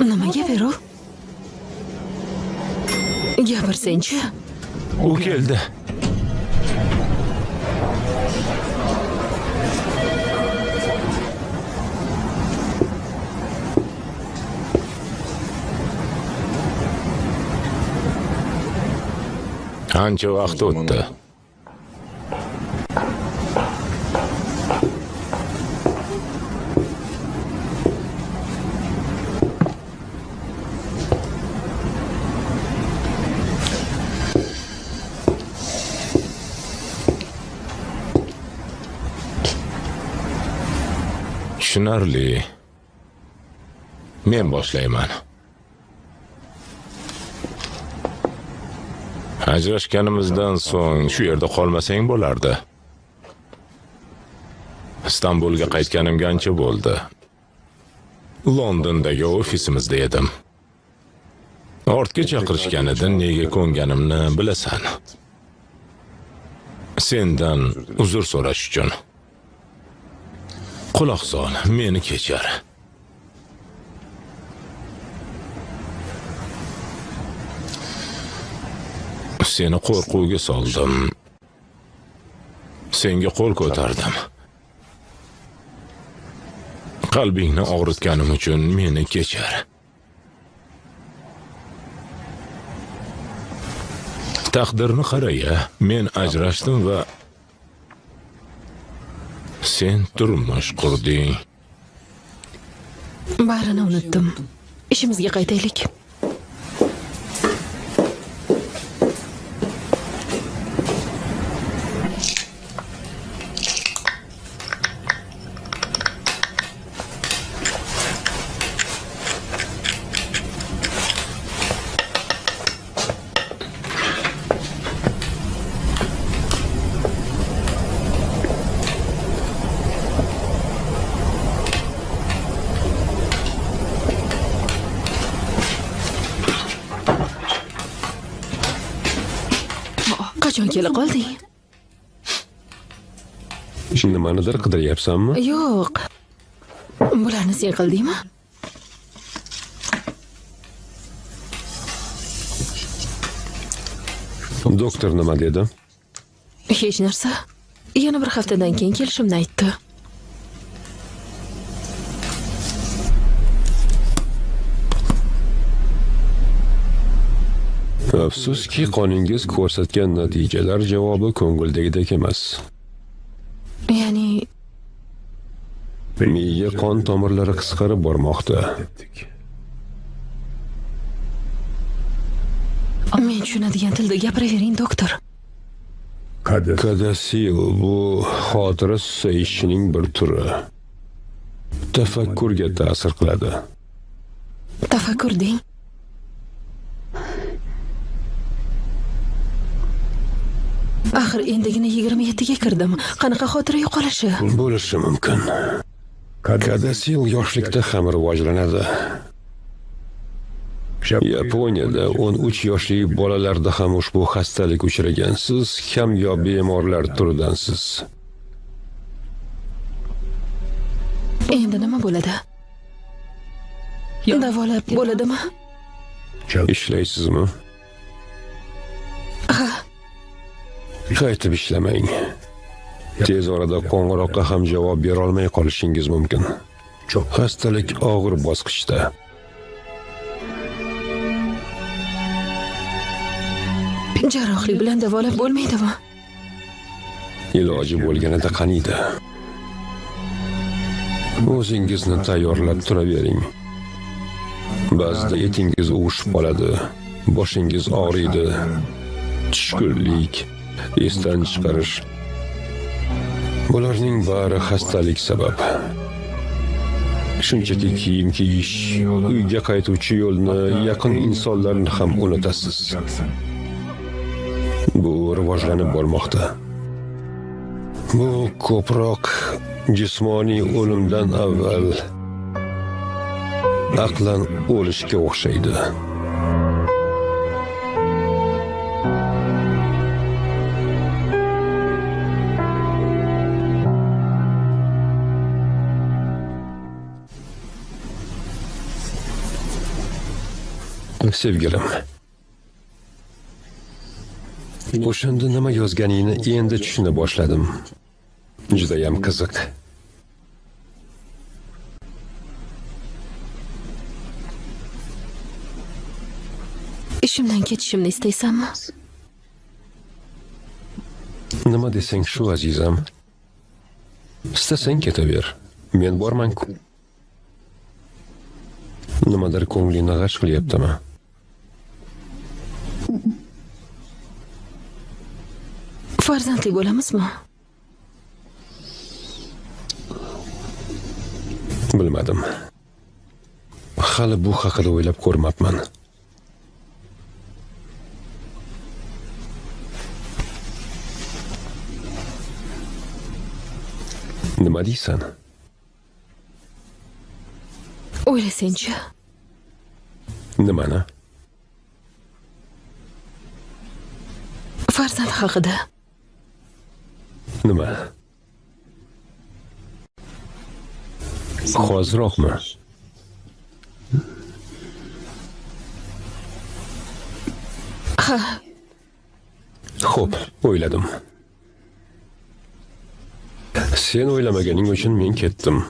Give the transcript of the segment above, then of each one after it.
Nimaga Vero? Gapirsen-chi. U keldi. Ancha vaqt o'tdi. Tushunarli. Men boshlayman. Ajrashganimizdan so'ng shu yerda qolmasang bo'lardi. Istanbulga qaytganimga ancha bo'ldi. Londondagi ofisimizda edim. Ortga chaqirishganida nega ko'nganimni bilasan. Sendan uzr so'rash uchun. Quloq sol, meni kechir. Seni qo'rquvga soldim. Senga qo'l ko'tardim. Qalbingni og'ritganim uchun meni kechir. Taqdirni qara-ya, men ajrashdim va sen turmush qurding. Barini unutdim. Ishimizga qaytaylik. Qachon kela qolding? Nimanidir qidiryapsanmi? Yo'q. Bularni sen qildingmi? Doktor nima dedi? Hech narsa. Yana bir haftadan keyin kelishimni aytdi. Afsuski, qoningiz ko'rsatgan natijalar javobi ko'ngildagidek emas. Ya'ni Miya qon tomirlari qisqarib bormoqda. men tushunadigan tilda gapiravering, doktor. Kadasil bu xotira susayishining bir turi. Tafakkurga ta'sir qiladi. Tafakkur deng. Axir endigina 27 ga kirdim. Qanaqa xotira yo'qolishi? Bo'lishi mumkin. Kadasil yoshlikda ham rivojlanadi. Yaponiyada 13 yoshli bolalarda ham ushbu xastalik uchragan. Siz kamyob bemorlar turidansiz. Endi nima bo'ladi? Davolab bo'ladimi? Ishlaysizmi? Ha, Qaytib ishlamang. Tez orada qo'ng'iroqqa ham javob bera olmay qolishingiz mumkin. Xastalik og'ir bosqichda. jarrohlik bilan davolab bo'lmaydimi? Iloji bo'lganida qaniydi. O'zingizni tayyorlab turavering. Ba'zida etingiz uvushib qoladi, boshingiz og'riydi, tushkunlik, esdan chiqarish. Bularning bari xastalik sabab. Shunchaki kiyim kiyish, uyga qaytuvchi yo'lni, yaqin insonlarni ham unutasiz. Bu rivojlanib bormoqda. Bu ko'proq jismoniy o'limdan avval aqlan o'lishga o'xshaydi. Sevgilim. O'shanda nima yozganingni endi tushuna boshladim. Judayam qiziq. Ishimdan ketishimni istaysanmi? Nima desang shu azizam. Istasang ketaver. Men borman-ku. Nimadir ko'nglingni g'ash qilyaptimi? Farzandli bo'lamizmi? Bilmadim. Hali bu haqida o'ylab ko'rmabman. Nima deysan? O'ylasang-chi. Nimani? Farzand haqida. Nima? Hoziroqmi? Ha, Xo'p, o'yladim. Sen o'ylamaganing uchun men ketdim.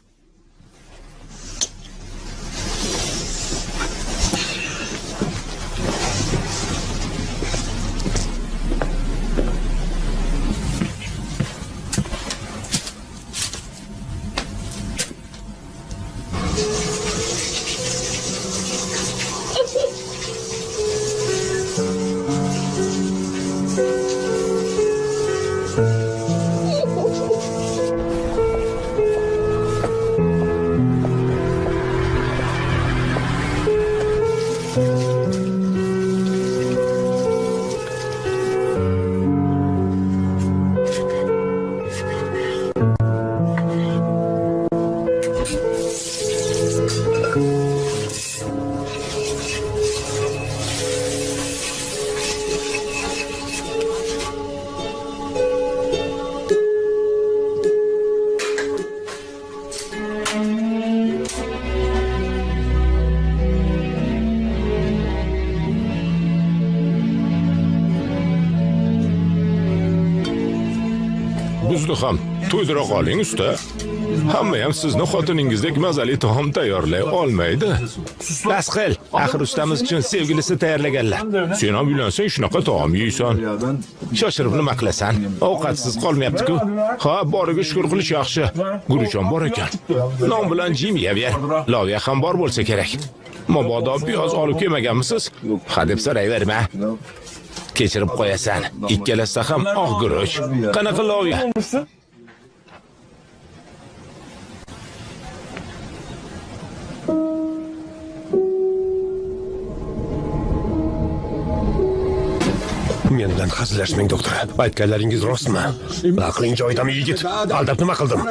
Buzni ham to'ydira qoling usta. Hamma ham sizni xotiningizdek mazali taom tayyorlay olmaydi. Bas qil. Axir ustamiz uchun sevgilisi tayyorlaganlar. Sen ham uylansang shunaqa taom yeysan. Shoshirib nima qilasan? Ovqatsiz qolmayapti-ku. Ha, boriga shukr qilish yaxshi. Guruchon bor ekan. Non bilan jim yeyaver. Loviya ham bor bo'lsa kerak. Mabodo piyoz olib kelmaganmisiz? Ha deb so'rayverma. Kechirib qo'yasan. Ikkalasi ham oq guruch. Qanaqa loviya? Men bilan hazillashmang doktor. Aytganlaringiz rostmi? Aqling joyidami yigit? Aldab nima qildim?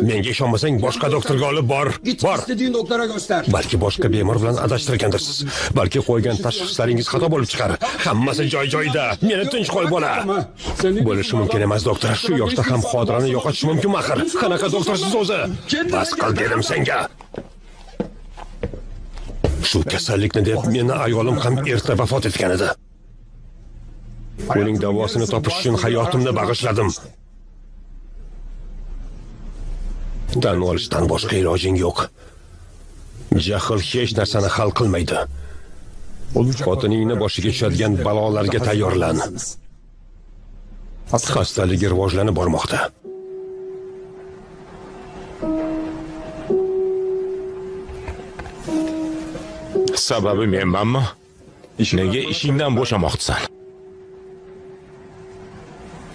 Menga ishonmasang boshqa doktorga olib bor. Bor. İstediğin doktora göster. Balki boshqa bemor bilan adashtirgandirsiz. Balki qo'ygan tashxislaringiz xato bo'lib chiqar. Hammasi joy-joyida. Meni tinch qo'y bola. Bo'lishi mumkin emas doktor. Shu yoshda ham xotirani yo'qotish mumkin axir. Qanaqa doktorsiz o'zi? Bas qil dedim senga. Shu kasallikni deb meni ayolim ham erta vafot etgan edi. Uning davosini topish uchun hayotimni bag'ishladim. Tan olishdan boshqa ilojing yo'q. Jahl hech narsani hal qilmaydi. Xotiningni boshiga tushadigan balolarga tayyorlan. Xastaligi rivojlanib bormoqda. Sababi menmanmi? Nega ishingdan bo'shamoqchisan?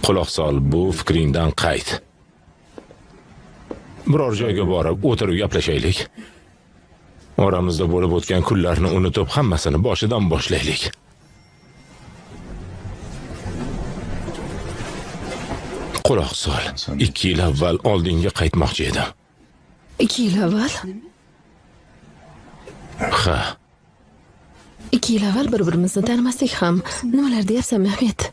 Quloq sol, bu fikringdan qayt. Biror joyga borib, o'tirib gaplashaylik. Oramizda bo'lib o'tgan kunlarni unutib, hammasini boshidan boshlaylik. Quloq sol. 2 yil avval oldinga qaytmoqchi edim. 2 yil avval? Ha. 2 yil avval bir-birimizni tanimasdik ham. Nimalar deyapsan, Mehmet?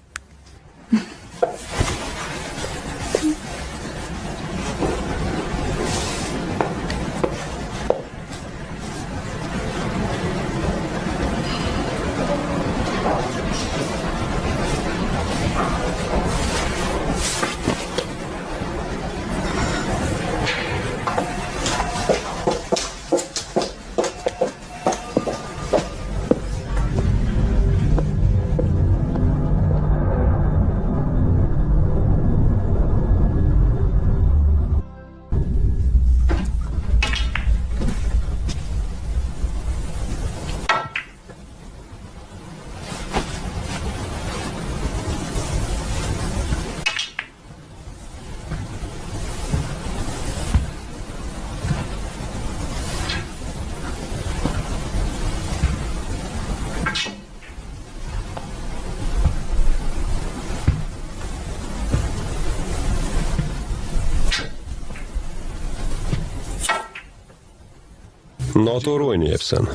Noto'g'ri o'ynayapsan.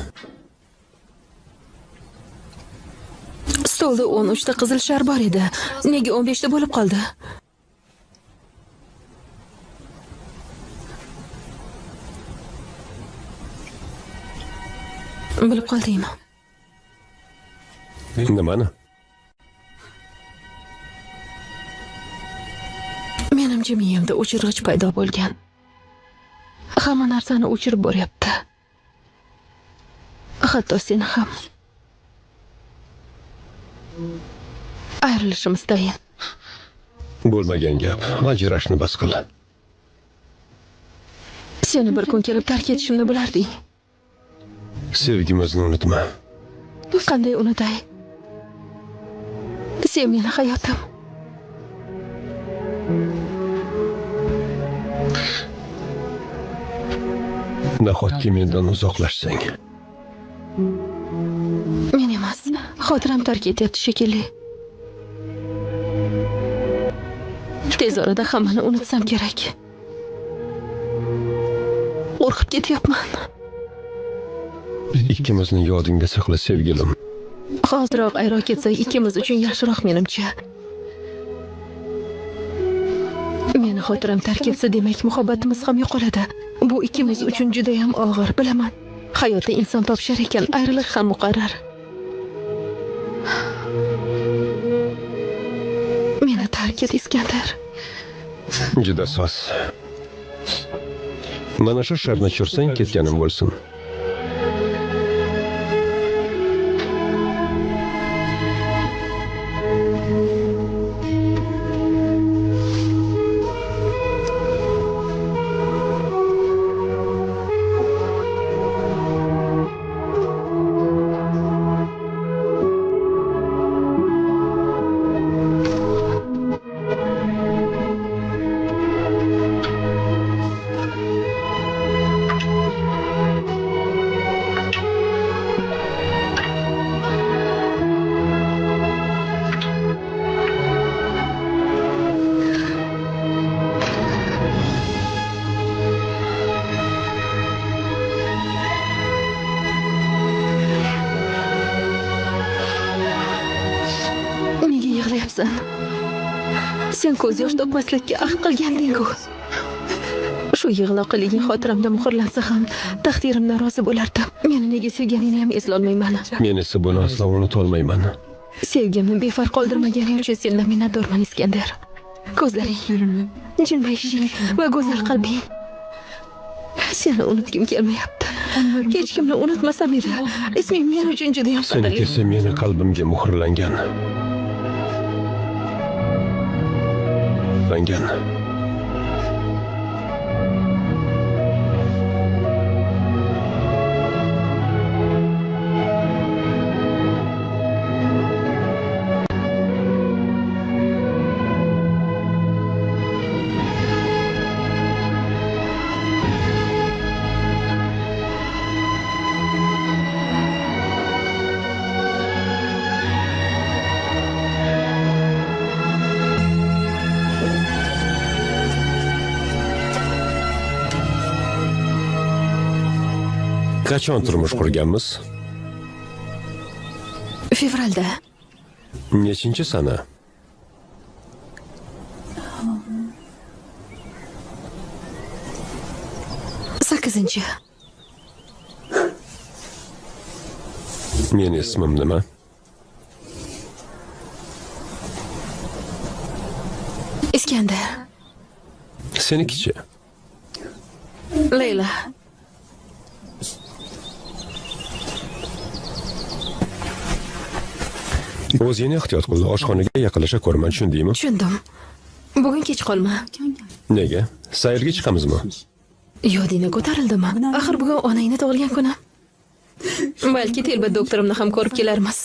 Stolda 13 ta qizil shar bor edi. Nega 15 ta bo'lib qoldi? Bilib qoldingmi? Nimani? Menimcha miyamda o'chirg'ich paydo bo'lgan. Hamma narsani o'chirib boryapti. Hatto seni ham. Ayrilishimiz tayin. Bo'lmagan gap. Ajrashni bas qil. Seni bir kun kelib tark etishimni bilarding. Sevgimizni unutma. Qanday unutay? Sen meni hayotim. Nahotki mendan uzoqlashsang. Men emas, xotiram tark etyapti shekilli. Tez orada hammani unutsam kerak. Qo'rqib ketyapman. Ikkimizni yodingda saqla sevgilim. Hoziroq ayro ketsak ikkimiz uchun yaxshiroq menimcha. Meni xotiram tark etsa demak muhabbatimiz ham yo'qoladi. Bu ikkimiz uchun juda ham og'ir, bilaman. Hayotda inson topishar ekan, ayriliq ham muqarrar. Meni tark et, Iskandar. Juda soz. Mana shu sharni tushirsang ketganim bo'lsin. Sen ko'z yosh to'kmaslikka ahd qilganding-ku. Shu yig'loqliging xotiramda muhrlansa ham taqdirimdan rozi bo'lardim. Meni nega sevganingni ham eslolmayman. Men esa buni aslo unuta olmayman. Sevgimni befarq qoldirmaganing uchun sendan minnatdorman, Iskandar. Ko'zlaring, jilmayishing va go'zal qalbing. Seni unutgim kelmayapti. Hech kimni unutmasam edi. Isming men uchun juda ham Seni qadrli. kelsa meni qalbimga muhrlangan. Qachon turmush qurganmiz? Fevralda. Nechinchi sana? Sakkizinchi. Meni ismim nima? Iskandar. Senikichi? Leyla. O'zingni ehtiyot qil, oshxonaga yaqinlasha ko'rma, tushundingmi? Tushundim. Bugun kech qolma. Nega? Sayrga chiqamizmi? Yodingga ko'tarildimi? Axir bugun onangni tug'ilgan kuni. Balki telba doktorimni ham ko'rib kelarmiz.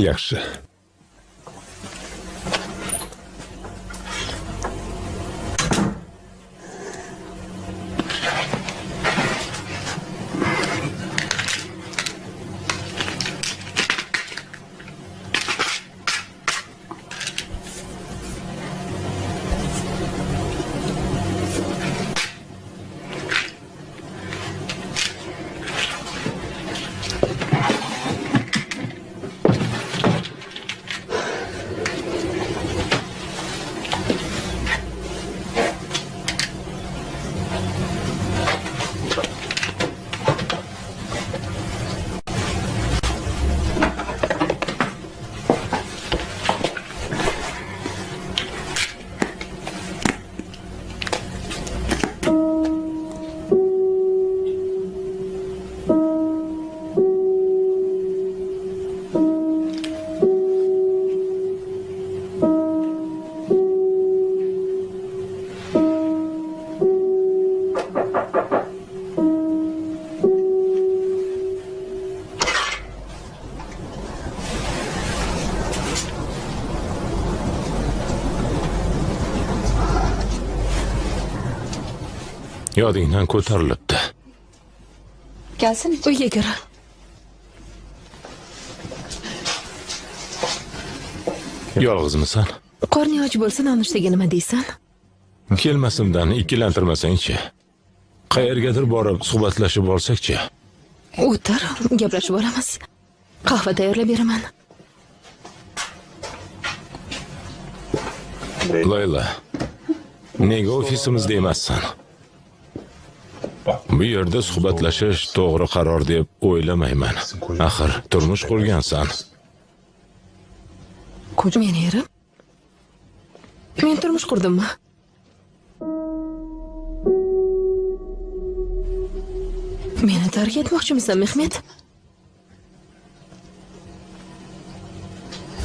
Yaxshi. Yodingdan ko'tarilibdi. Gelsene. Uyga kir. Yolg'izmisan? Qorning och bo'lsa, nonushtaga nima deysan? Kelmasimdan ikkilantirmasang-chi. Qayergadir borib suhbatlashib olsak-chi. O'tir, gaplashib olamiz. Qahva tayyorlab beraman. Layla, nega ofisimizda emassan? Bu yerda suhbatlashish to'g'ri qaror deb o'ylamayman. Axir turmush qurgansan. Men erim? Men turmush qurdimmi? Meni tark etmoqchimisan, Mehmet?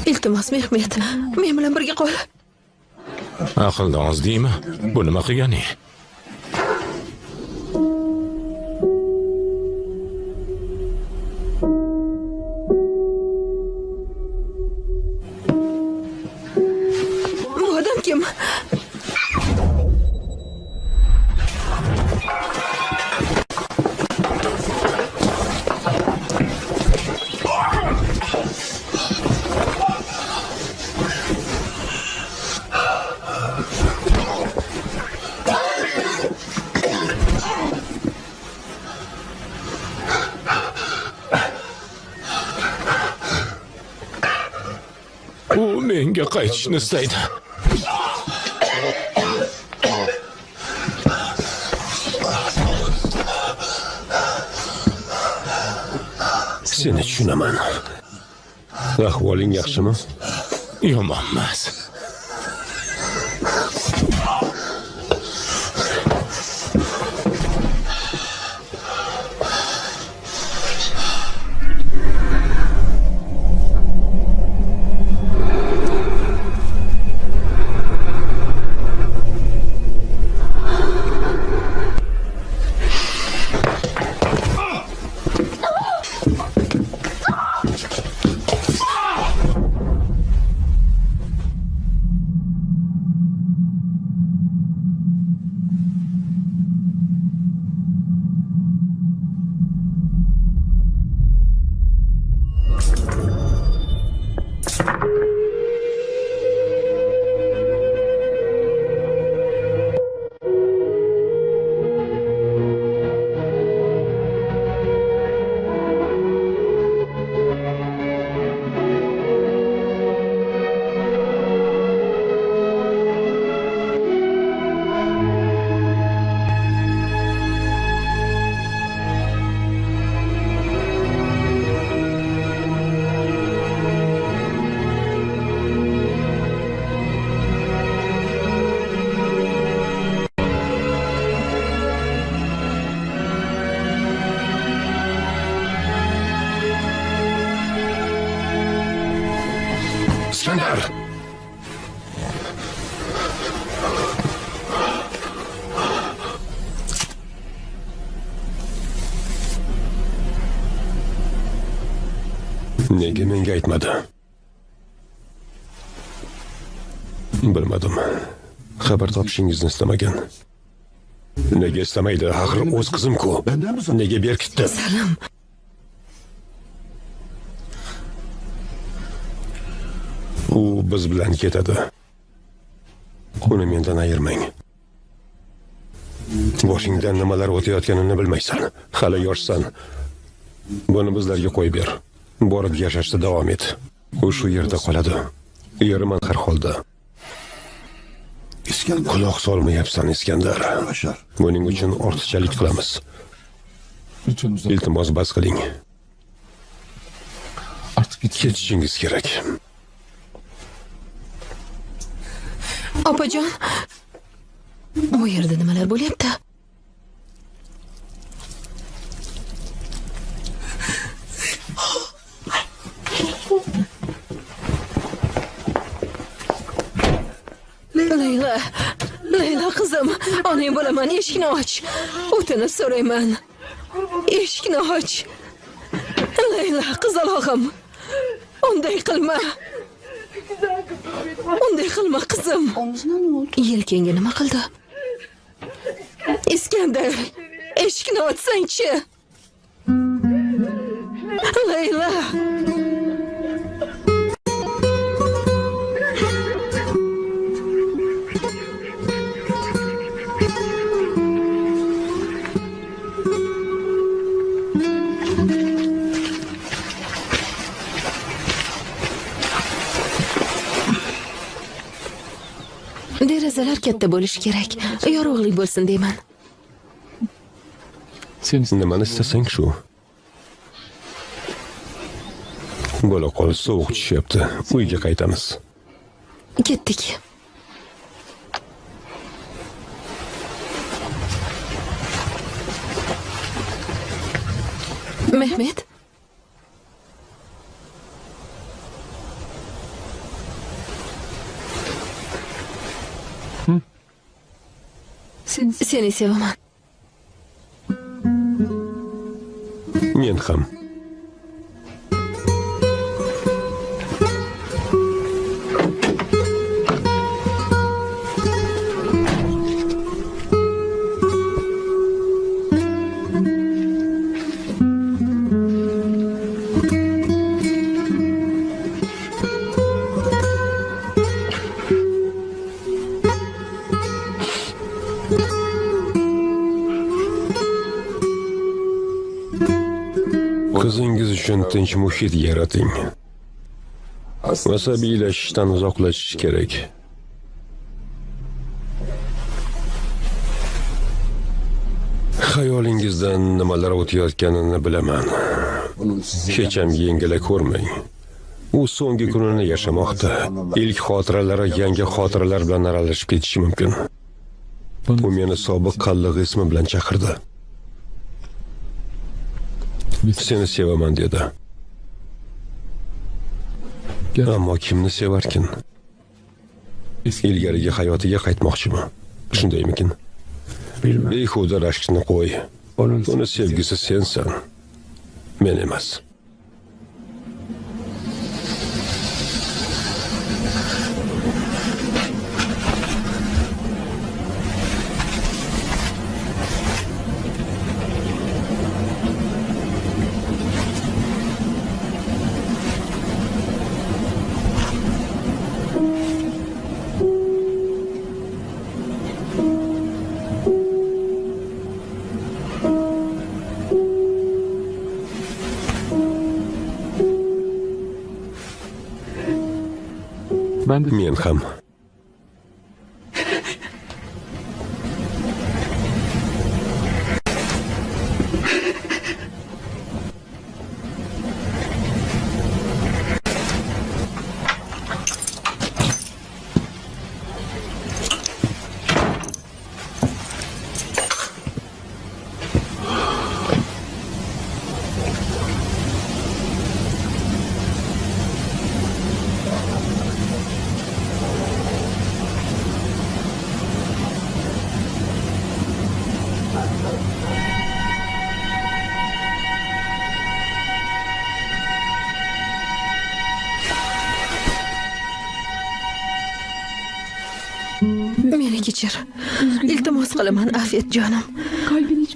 Iltimos, Mehmet, men bilan birga qol. Aqldan oz deymi? Bu nima qilganing? Bu odam kim? U menga qaytishni istaydi. Seni tushunaman. Ahvoling yaxshimi? Yomon emas. Iskandar! Nega menga aytmadi? Bilmadim. Xabar topishingizni istamagan. Nega istamaydi? Axir o'z qizim-ku. Nega berkitdi? Salim. U biz bilan ketadi. Uni mendan ayirmang. Boshingdan nimalar o'tayotganini bilmaysan. Hali yoshsan. Buni bizlarga qo'yib ber. Borib yashashda davom et. U shu yerda qoladi. Eriman har holda. Quloq solmayapsan, Iskandar. Buning uchun ortiqchalik qilamiz. Iltimos bas qiling. Ketishingiz kerak. Opajon, bu yerda nimalar bo'lyapti? Layla, Layla qizim, onang bo'laman, eshikni och. O'tinib so'rayman. Eshikni och. Layla, qizalog'im. Unday qilma. Unday qilma qizim. Omzuna ne oldu? Yelkangga nima qildi? Iskandar, eshikni ochsang-chi. Layla. Derazalar katta bo'lishi kerak. Yorug'lik bo'lsin deyman. Nimani istasang shu. Bo'la qol, sovuq tushyapti. Uyga qaytamiz. Ketdik. Mehmet. Seni sevaman. Men ham. Qizingiz uchun tinch muhit yarating. Asabiylashishdan uzoqlashish kerak. Xayolingizdan nimalar o'tayotganini bilaman. Hech ham yengila ko'rmang. U so'nggi kunini yashamoqda. Ilk xotiralari yangi xotiralar bilan aralashib ketishi mumkin. U meni sobiq qalliq ismi bilan chaqirdi. Seni sevaman dedi. Ammo kimni sevarkin? Ilgarigi hayotiga qaytmoqchimi? Shundaymikin? Behuda rashkni qo'y. Uni sevgisi sensan, men emas. Men ham. Meni kechir. Iltimos qilaman, afiyat jonim.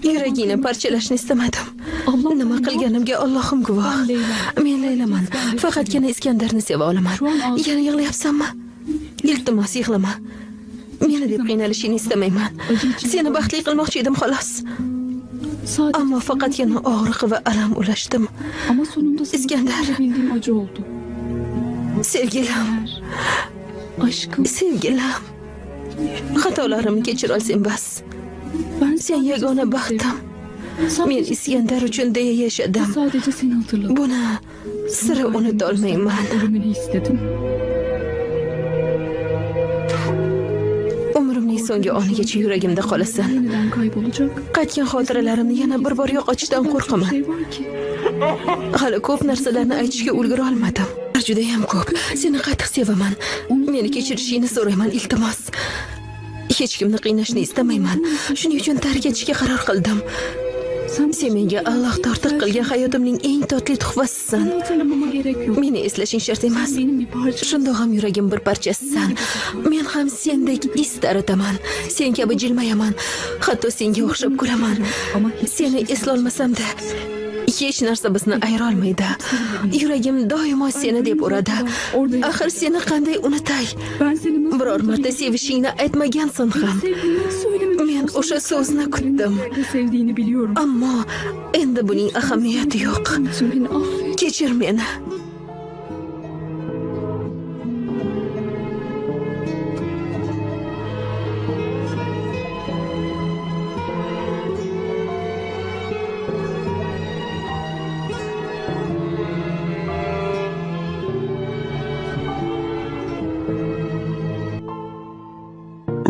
Yuragingni parchalashni istamadim. Nima qilganimga Allohim guvoh. Men Laylaman. Faqatgina Iskandarni seva olaman. Yana yig'layapsanmi? Iltimos yig'lama. Meni deb qiynalishingni istamayman. Seni baxtli qilmoqchi edim xolos. Ammo faqatgina og'riq va alam ulashdim. Iskandar, sevgilim. Aşkım. Sevgilim. Xatolarimni kechir olsang bas. Sen yagona baxtim. Men Iskandar uchun deya yashadim. Sadece seni hatırladım. Buni sira unuta olmayman. Ölümünü istedim. Umrimning so'nggi onigacha yuragimda qolasan. Yeniden kaybolacak. Qaytgan xotiralarimni yana bir bor yo'qotishdan qo'rqaman. Şey var ki. Hali ko'p narsalarni aytishga ulgura olmadim. Juda ham ko'p. Seni qattiq sevaman. Meni kechirishingni so'rayman, iltimos. Hech kimni qiynashni istamayman. Shuning uchun tark etishga qaror qildim. Sen menga Alloh tortiq qilgan hayotimning eng totli tuhfasisan. Hatırlamama gerek yok. Meni eslashing shart emas. Benim bir parçam. Shundoq ham yuragim bir parchasisan. Men ham sendek is tarataman. Sen kabi jilmayaman. Hatto senga o'xshab kulaman. Seni eslolmasam-da hech narsa bizni ayira olmaydi. Yuragim doimo seni deb uradi. Axir seni qanday unutay? Ben seni nasıl Biror marta sevishingni aytmagansan ham. sevdiğini söylemedim. Men o'sha so'zni kutdim. Nerede sevdiğini biliyorum. Ammo endi buning ahamiyati yo'q. Onun için beni affet. Kechir meni.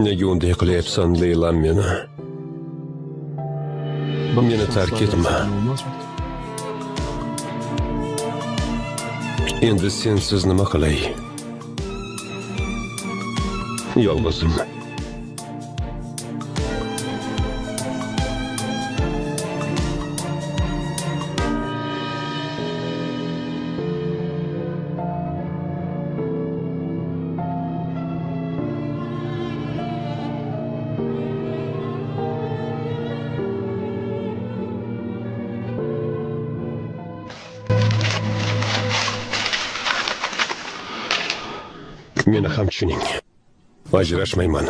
Nega unday qilyapsan Leylam meni? Meni tark etma. Endi sensiz nima qilay? Yolg'izim. Meni ham tushuning. Ajrashmayman.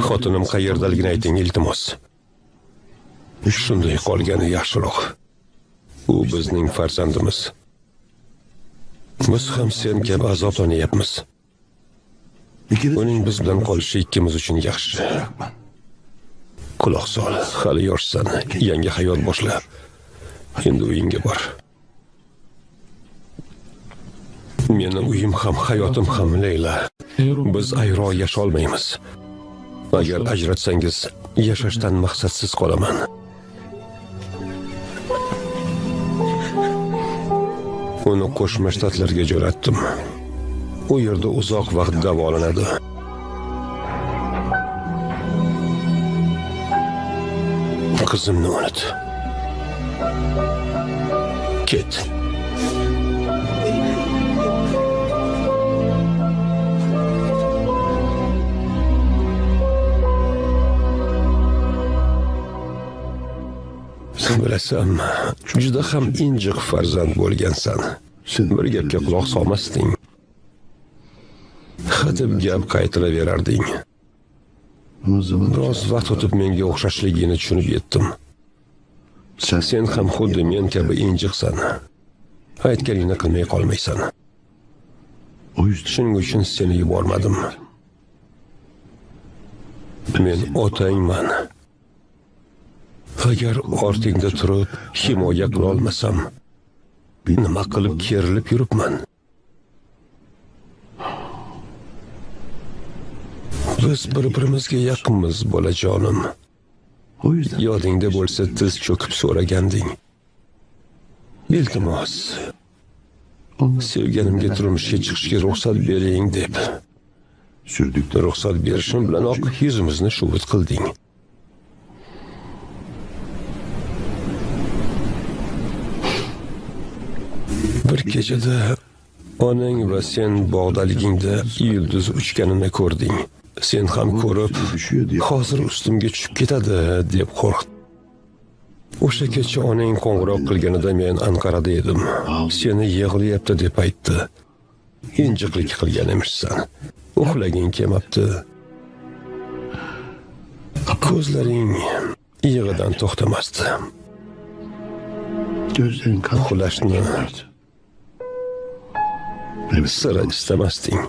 Xotinim qayerdaligini ayting, iltimos. Shunday qolgani yaxshiroq. U bizning farzandimiz. Biz ham sen kabi azoblanyapmiz. Uning biz bilan qolishi ikkimiz uchun yaxshi. Quloq sol, hali yoshsan, yangi hayot boshla. Endi uyingga bor. Meni uyim ham, hayotim ham Leyla. Biz ayro yasholmaymiz. Agar ajratsangiz, yashashdan maqsadsiz qolaman. Uni Qo'shma Shtatlarga jo'natdim. U yerda uzoq vaqt davolanadi. Qizimni unut. Ket. Bilasam, juda ham injiq farzand bo'lgansan. Bir gapga quloq solmasding. Hadeb gap qaytiraverarding. Biroz vaqt o'tib menga o'xshashligini tushunib yetdim. Sen ham xuddi men kabi injiqsan. Aytganingni qilmay qolmaysan. Shuning uchun seni yubormadim. Men otangman. Agar ortingda turib himoya qila olmasam, nima qilib kerilib yuribman? Biz bir-birimizga yaqinmiz, bolajonim. Yodingda bo'lsa tiz cho'kib so'raganding. Iltimos, sevganimga turmushga chiqishga ruxsat bering deb. Ruxsat berishim bilanoq yuzimizni shuvut qilding. Bir kechada onang va sen bog'daligingda yulduz uchganini ko'rding. Sen ham ko'rib, hozir ustimga tushib ketadi deb qo'rqdim. O'sha kecha onang qo'ng'iroq qilganida men Anqarada edim. Seni yig'layapti deb aytdi. Injiqlik qilgan emishsan. Uxlaging kelmabdi. Ko'zlaring yig'idan to'xtamasdi. Uxlashni sira istamasding.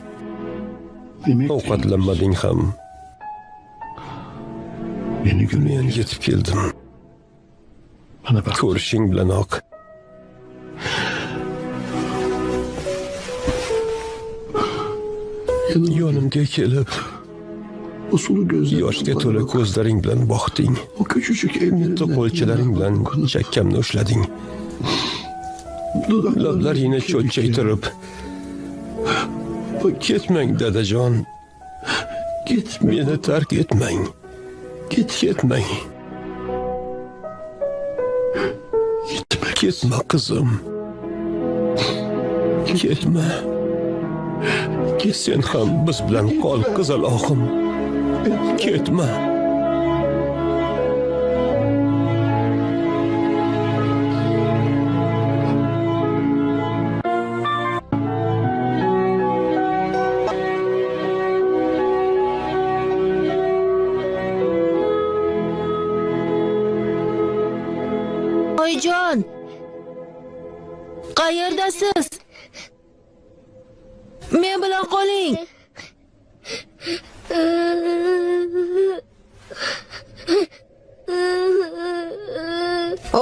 Ovqatlanmading ham. Men yetib keldim. Ko'rishing bilanoq yonimga kelib, yoshga to'la ko'zlaring bilan boqding. Mitti qo'lchalaring bilan chakkamni ushlading. Lablaringni cho'chchaytirib, ketmang dadajon. Meni tark etmang. Ketmang. Ketma qizim. Ketma. Sen ham biz bilan qol, qizaloqim. Ketma. Oyijon! Qayerdasiz? Men bilan qoling.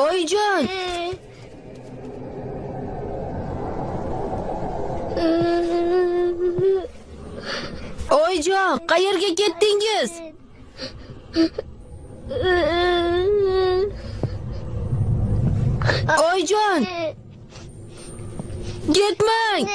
Oyijon! Oyijon, qayerga ketdingiz? Oyijon! Ketmang!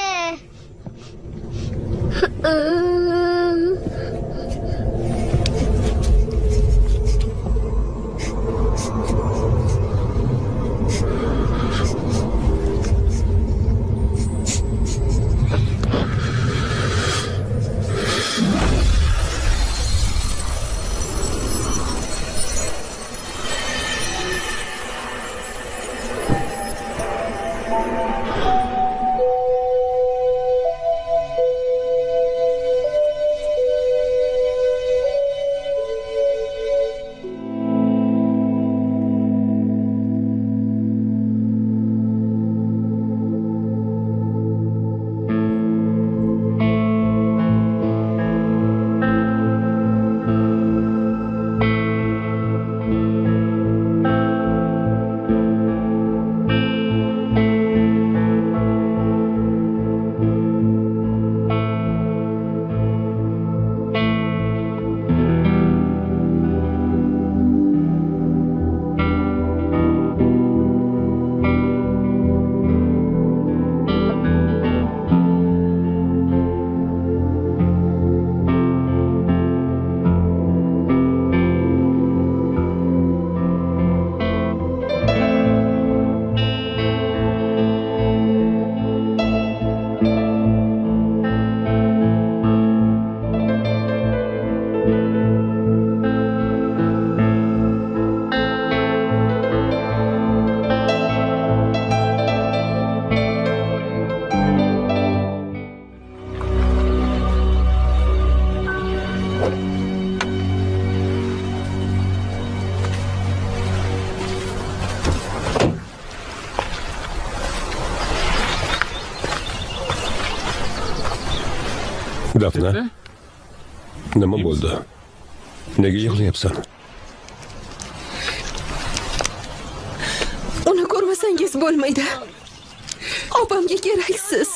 Dafna, nima bo'ldi? Nega yig'layapsan? Uni ko'rmasangiz bo'lmaydi. Opamga keraksiz.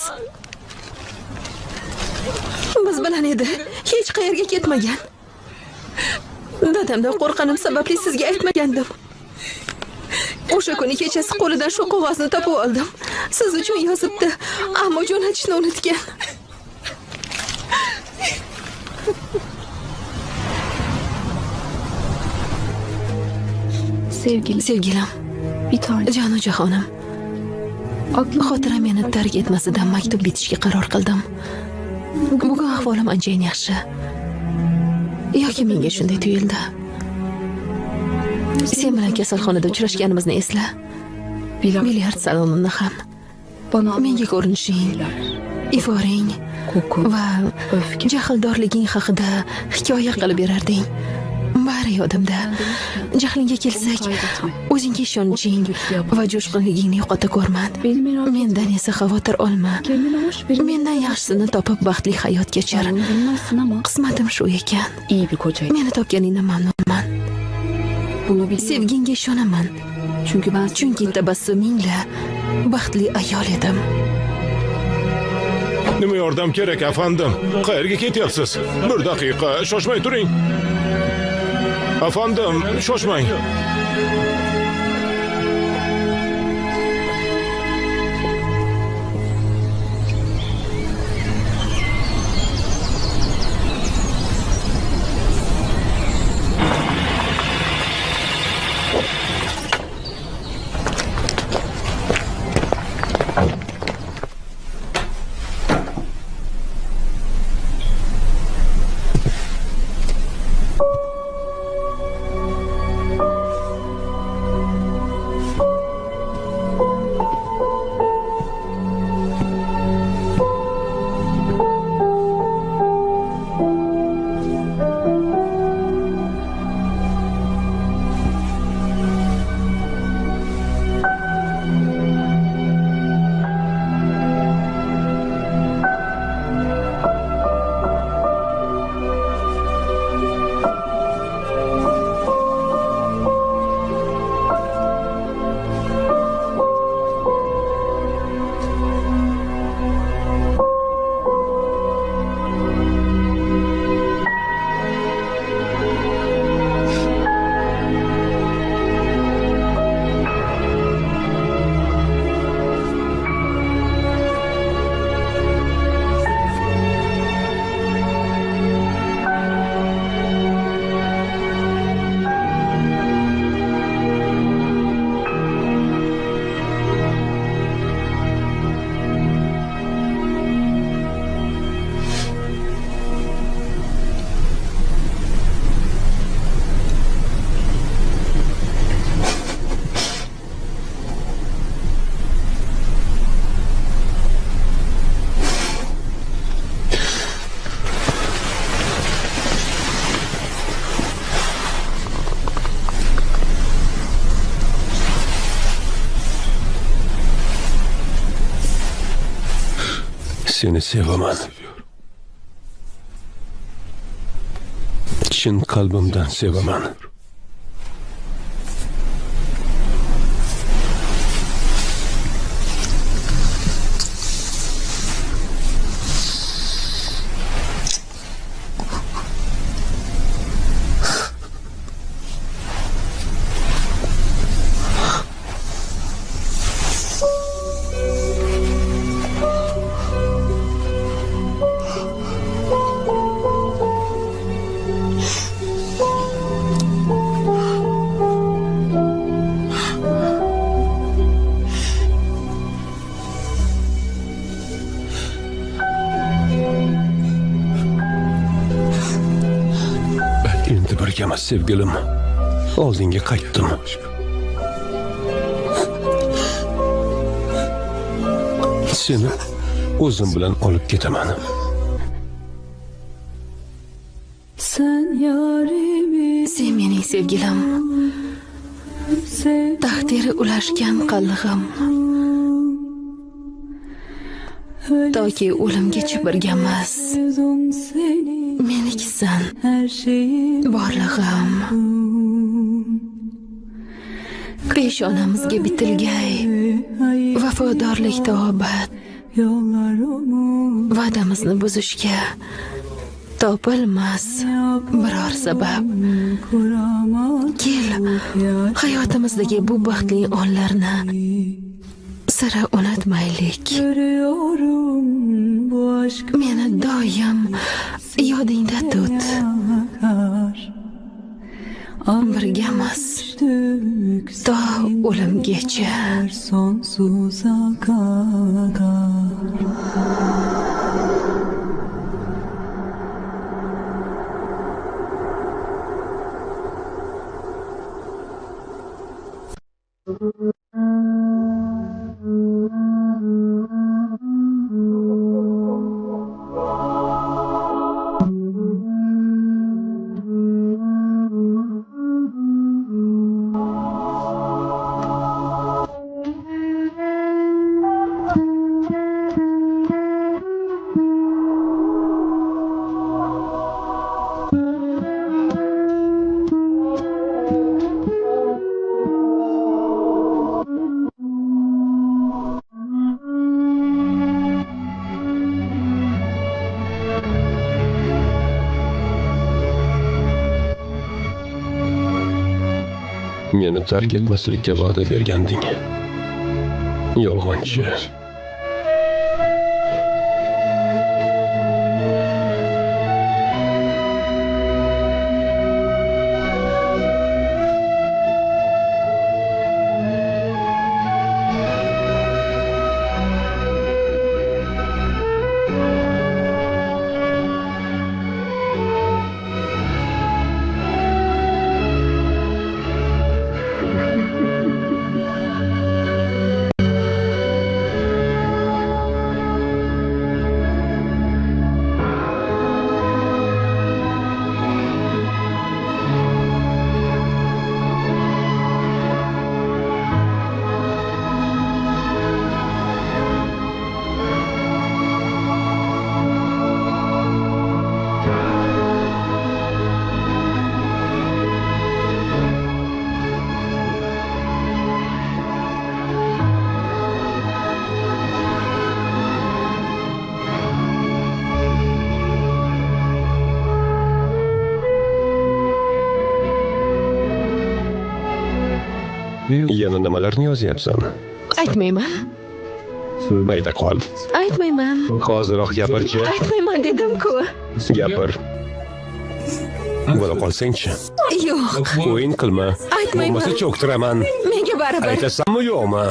Biz bilan edi. Hech qayerga ketmagan. Dadamdan qo'rqqanim sababli sizga aytmagandim. O'sha kuni kechasi qo'lidan shu qog'ozni topib oldim. Siz uchun yozibdi, ammo jo'natishni unutgan. Sevgilim, jonajonim. Xotiram meni tark etmasidan maktub bitishga qaror qildim. Bugun ahvolim anchayin yaxshi. Yoki menga shunday tuyuldi. Sen bilan kasalxonada uchrashganimizni esla. Milliard salonini ham. Menga ko'rinishing, iforing va jahldorliging haqida hikoya qilib berarding. Bari yodimda. Jahlingga kelsak, o'zingga ishonching va jo'shqinligingni yo'qota ko'rma. Mendan esa xavotir olma. Mendan yaxshisini topib baxtli hayot kechir. Qismatim shu ekan. Meni topganingdan mamnunman. Sevgingga ishonaman. Chunki tabassumingla baxtli ayol edim. Nima yordam kerak, afandim? Qayerga ketyapsiz? Bir daqiqa, shoshmay turing. Afandim, shoshmang. Seni sevaman. Chin qalbimdan sevaman. Endi birgamiz sevgilim. Oldinga qaytdim. Seni o'zim bilan olib ketaman. Sen yarimi Sen mening sevgilim, taqdiri ulashgan qallig'im. Toki o'limgacha birgamiz. Sevdim seni Menikisan, her şeyim borlig'im. Peshonamizga bitilgay vafodorlik tobat. yollarımı Va'damizni buzishga topilmas biror sabab. kuramadım. Kel, hayotimizdagi bu baxtli onlarni sira unutmaylik. Görüyorum bu aşk Meni doim yodingda tut. yakar. Birgamiz Düştük to o'limgacha. sonsuza kadar. Meni tark etmaslikka va'da berganding. Yolg'onchi. Yana nimalarni yozyapsan? Aytmayman. Mayda qol. Aytmayman. Hoziroq gapirchi. Aytmayman dedim-ku. Gapir. Bo'la qolsang-chi. Yo'q, O'yin qilma. aytmayman. Bo'lmasa cho'ktiraman. Menga baribir. Aytasanmi yo'qmi?